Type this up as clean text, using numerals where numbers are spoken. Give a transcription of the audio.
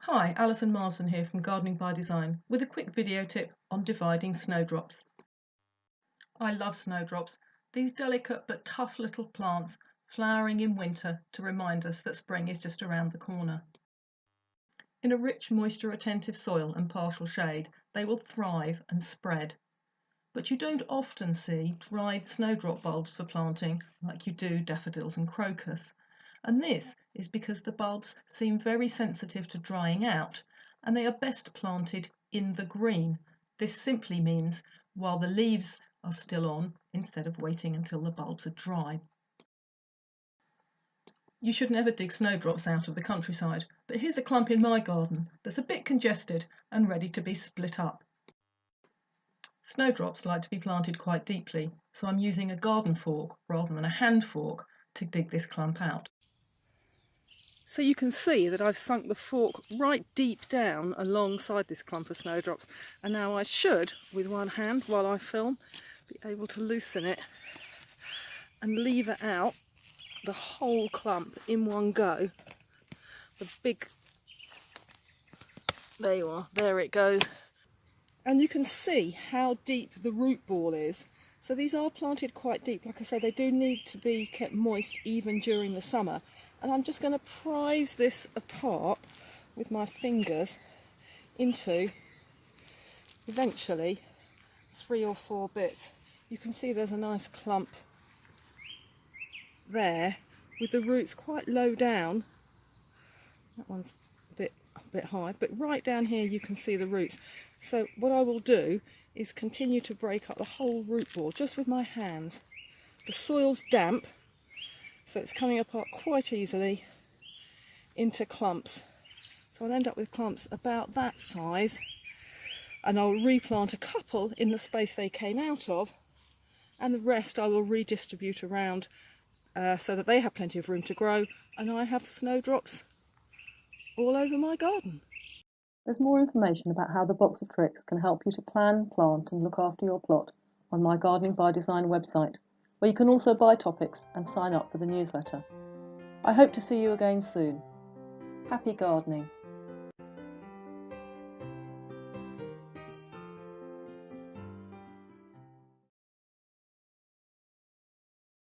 Hi, Alison here from Gardening by Design with a quick video tip on dividing snowdrops. I love snowdrops, these delicate but tough little plants flowering in winter to remind us that spring is just around the corner. In a rich, moisture-attentive soil and partial shade, they will thrive and spread. But you don't often see dried snowdrop bulbs for planting like you do daffodils and crocus. And this is because the bulbs seem very sensitive to drying out and they are best planted in the green. This simply means while the leaves are still on instead of waiting until the bulbs are dry. You should never dig snowdrops out of the countryside, but here's a clump in my garden that's a bit congested and ready to be split up. Snowdrops like to be planted quite deeply, so I'm using a garden fork rather than a hand fork to dig this clump out. So you can see that I've sunk the fork right deep down alongside this clump of snowdrops, and now I should, with one hand while I film, be able to loosen it and lever out the whole clump in one go. The big, there you are, there it goes. And you can see how deep the root ball is. So these are planted quite deep. Like I say, they do need to be kept moist even during the summer. And I'm just going to prise this apart with my fingers into eventually 3 or 4 bits. You can see there's a nice clump there with the roots quite low down. That one's a bit high, but right down here you can see the roots. So what I will do is continue to break up the whole root ball just with my hands. The soil's damp, so it's coming apart quite easily into clumps. So I'll end up with clumps about that size, and I'll replant a couple in the space they came out of, and the rest I will redistribute around so that they have plenty of room to grow, and I have snowdrops all over my garden. There's more information about how the box of tricks can help you to plan, plant and look after your plot on my Gardening by Design website, where you can also buy topics and sign up for the newsletter. I hope to see you again soon. Happy gardening!